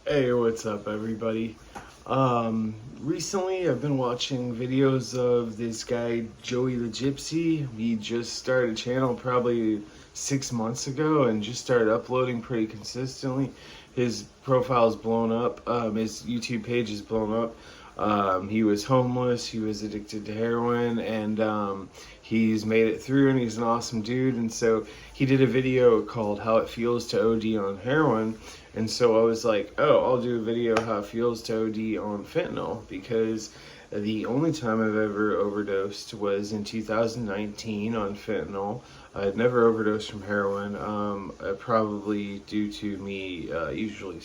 Hey, what's up, everybody? Recently I've been watching videos of this guy, Joey the Gypsy. He just started a channel probably 6 months ago and just started uploading pretty consistently. His profile's blown up, his YouTube page is blown up. He was homeless, he was addicted to heroin, and he's made it through, and he's an awesome dude. And so he did a video called How It Feels to OD on Heroin. And so I was like, oh, I'll do a video how it feels to OD on fentanyl, because the only time I've ever overdosed was in 2019 on fentanyl. I had never overdosed from heroin, probably due to me usually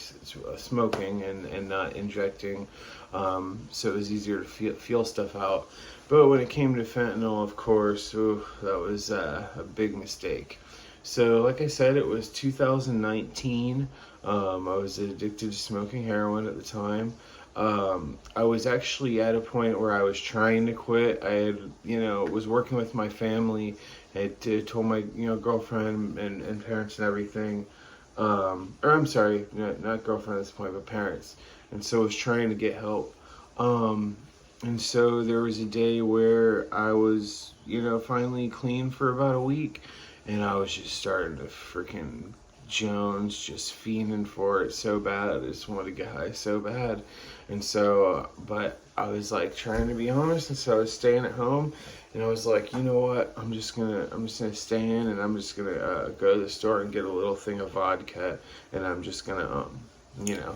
smoking and not injecting, so it was easier to feel stuff out. But when it came to fentanyl, of course, that was a big mistake. So, like I said, it was 2019. I was addicted to smoking heroin at the time. I was actually at a point where I was trying to quit. I had, was working with my family. I had told my, girlfriend and parents and everything. Or I'm sorry, not girlfriend at this point, but parents. And so I was trying to get help. And so there was a day where I was, finally clean for about a week. And I was just starting to freaking Jones, just fiending for it so bad. I just wanted to get high so bad. And so, but I was like trying to be honest, and so I was staying at home, and I was like, you know what, I'm just gonna stay in, and I'm just gonna go to the store and get a little thing of vodka, and I'm just gonna,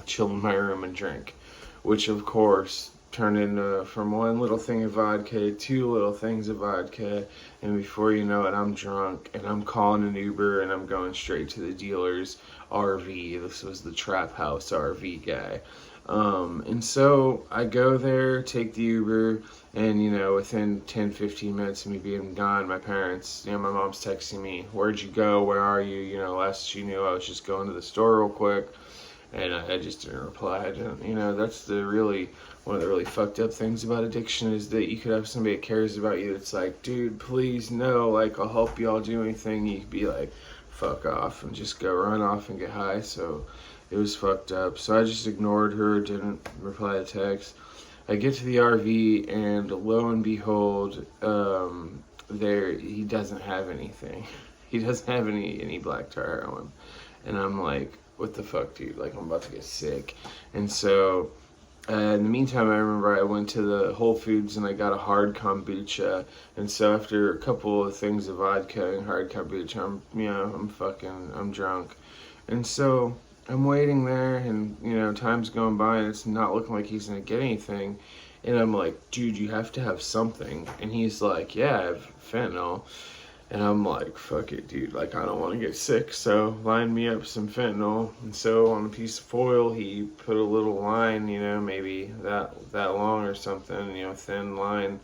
chill in my room and drink, which of course turned into, from one little thing of vodka, two little things of vodka, and before you know it, I'm drunk, and I'm calling an Uber, and I'm going straight to the dealer's RV. This was the Trap House RV guy. And so I go there, take the Uber, and within 10-15 minutes of me being gone, my parents, my mom's texting me, where'd you go, where are you, last she knew I was just going to the store real quick. And I just didn't reply. I didn't, that's one of the really fucked up things about addiction, is that you could have somebody that cares about you that's like, dude, please, no, like, I'll help you, I'll do anything. You could be like, fuck off, and just go run off and get high. So it was fucked up. So I just ignored her, didn't reply to text. I get to the RV, and lo and behold, he doesn't have anything. He doesn't have any black tar heroin. And I'm like, what the fuck, dude? Like, I'm about to get sick. And so, in the meantime, I remember I went to the Whole Foods and I got a hard kombucha. And so after a couple of things of vodka and hard kombucha, I'm drunk. And so I'm waiting there, and, time's going by, and it's not looking like he's gonna get anything. And I'm like, dude, you have to have something. And he's like, yeah, I have fentanyl. And I'm like, fuck it, dude. Like, I don't want to get sick, so line me up some fentanyl. And so on a piece of foil, he put a little line, maybe that long or something, thin line.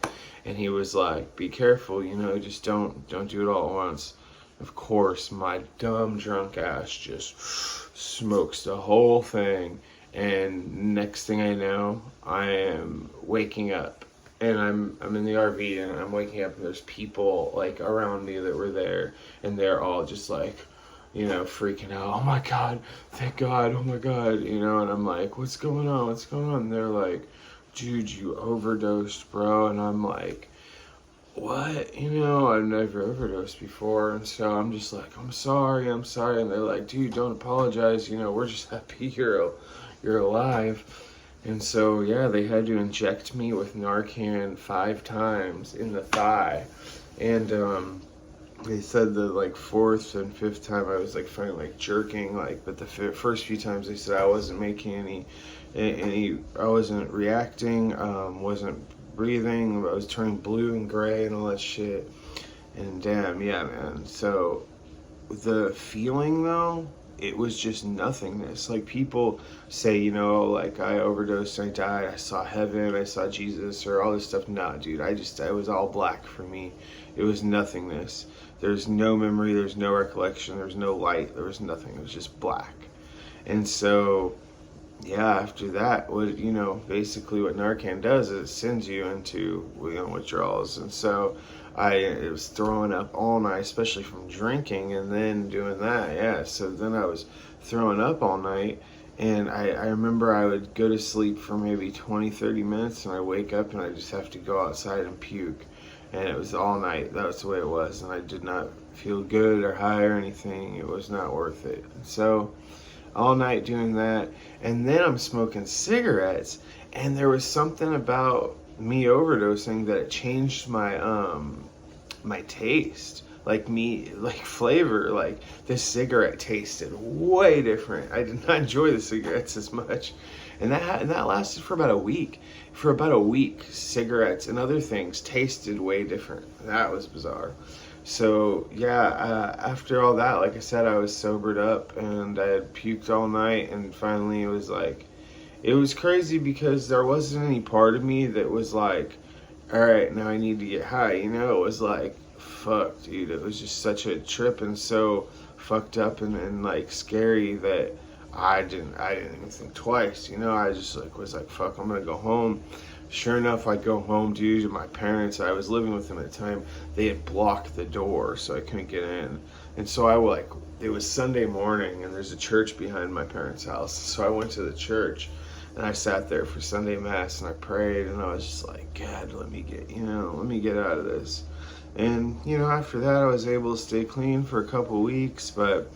And he was like, be careful, just don't do it all at once. Of course, my dumb drunk ass just smokes the whole thing. And next thing I know, I am waking up. And I'm in the RV, and I'm waking up, and there's people like around me that were there, and they're all just like, freaking out. Oh my God, thank God, oh my God, and I'm like, what's going on? What's going on? And they're like, dude, you overdosed, bro. And I'm like, what? I've never overdosed before. And so I'm just like, I'm sorry. And they're like, dude, don't apologize. We're just happy you're alive. And so, yeah, they had to inject me with Narcan 5 times in the thigh. And they said the, like, 4th and 5th time I was, like, finally, like, jerking. Like, but the first few times they said I wasn't making I wasn't reacting, wasn't breathing. I was turning blue and gray and all that shit. And damn, yeah, man. So the feeling, though, it was just nothingness. Like, people say, like, I overdosed, I died, I saw heaven, I saw Jesus, or all this stuff. Nah, dude, it was all black for me. It was nothingness. There's no memory, there's no recollection, there's no light, there was nothing. It was just black. And so, yeah, after that, basically what Narcan does is it sends you into, withdrawals. And so I was throwing up all night, especially from drinking and then doing that. Yeah, so then I was throwing up all night, And I remember I would go to sleep for maybe 20, 30 minutes, and I wake up and I just have to go outside and puke. And it was all night. That was the way it was. And I did not feel good or high or anything. It was not worth it. So all night doing that. And then I'm smoking cigarettes. And there was something about me overdosing that it changed my taste. Like flavor, like this cigarette tasted way different. I did not enjoy the cigarettes as much, and that lasted for about a week. For about a week, cigarettes and other things tasted way different. That was bizarre. So yeah, after all that, like I said, I was sobered up and I had puked all night, and finally it was crazy because there wasn't any part of me that was like, all right, now I need to get high. You know, it was like, fuck, dude, it was just such a trip and so fucked up and like scary that I didn't even think twice. You know, I just like was like, fuck, I'm gonna go home. Sure enough, I go home, dude, to my parents. I was living with them at the time. They had blocked the door, so I couldn't get in. And so it was Sunday morning, and there's a church behind my parents' house. So I went to the church, and I sat there for Sunday Mass, and I prayed, and I was just like, God, let me get out of this. And, you know, after that, I was able to stay clean for a couple weeks, but,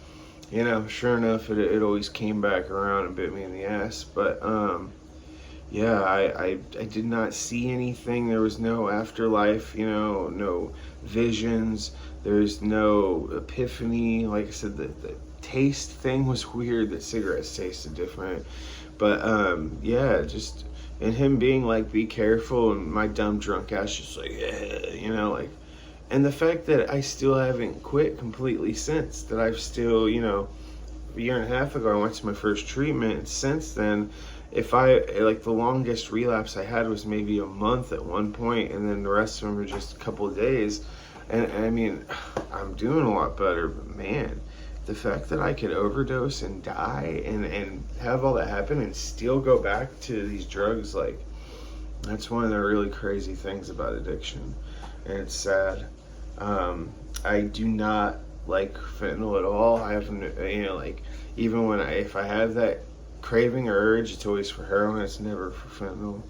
you know, sure enough, it always came back around and bit me in the ass. But, yeah, I did not see anything. There was no afterlife, you know, no visions. There's no epiphany. Like I said, the taste thing was weird, that cigarettes tasted different. But, yeah, just, and him being like, be careful, and my dumb drunk ass just like, yeah, you know, like, and the fact that I still haven't quit completely since, that I've still, you know, a year and a half ago I went to my first treatment, and since then, the longest relapse I had was maybe a month at one point, and then the rest of them were just a couple of days, and I mean, I'm doing a lot better, but man, the fact that I could overdose and die and have all that happen and still go back to these drugs, like, that's one of the really crazy things about addiction, and it's sad. I do not like fentanyl at all. I haven't, you know, like, even if I have that craving or urge, it's always for heroin. It's never for fentanyl.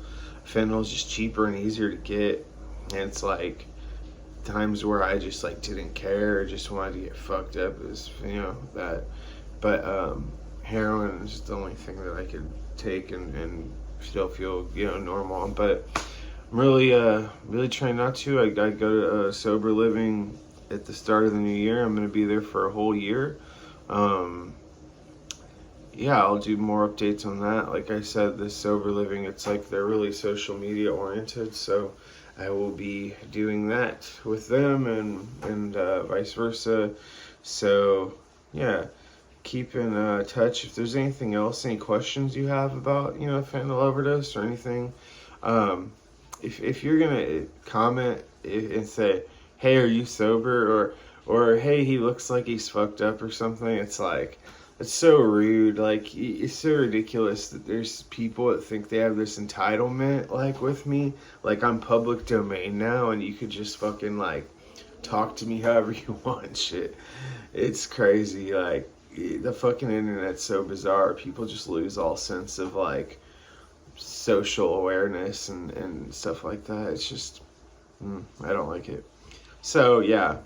Fentanyl's just cheaper and easier to get, and it's like times where I just like didn't care, or just wanted to get fucked up, is, you know, that. But heroin is just the only thing that I could take and still feel, you know, normal. But I'm really trying not to. I go to sober living at the start of the new year. I'm gonna be there for a whole year. Yeah, I'll do more updates on that. Like I said, this sober living, it's like they're really social media oriented, so I will be doing that with them and vice versa. So yeah, keep in touch. If there's anything else, any questions you have about, you know, fentanyl overdose or anything, if you're gonna comment and say, hey, are you sober, or hey, he looks like he's fucked up or something, it's like, it's so rude. Like, it's so ridiculous that there's people that think they have this entitlement, like, with me, like I'm public domain now and you could just fucking like talk to me however you want and shit. It's crazy. Like, the fucking internet's so bizarre. People just lose all sense of like social awareness and stuff like that. It's just I don't like it. So yeah,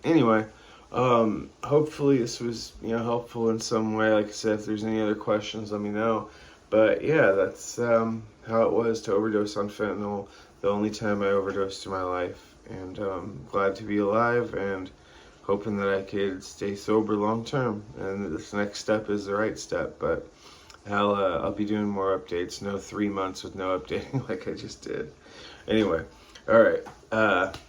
anyway, hopefully this was, you know, helpful in some way. Like I said, if there's any other questions, let me know. But yeah, that's how it was to overdose on fentanyl, the only time I overdosed in my life. And glad to be alive, and hoping that I could stay sober long term, and this next step is the right step. But I'll be doing more updates. No 3 months with no updating like I just did. Anyway, all right.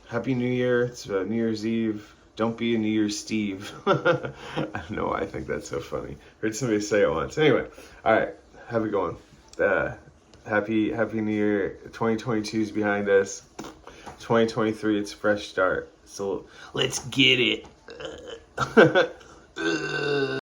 Happy New Year. It's New Year's Eve. Don't be a New Year's Steve. I don't know why I think that's so funny. Heard somebody say it once. Anyway, all right. Have a good one. Happy New Year. 2022 is behind us. 2023, it's a fresh start. So let's get it.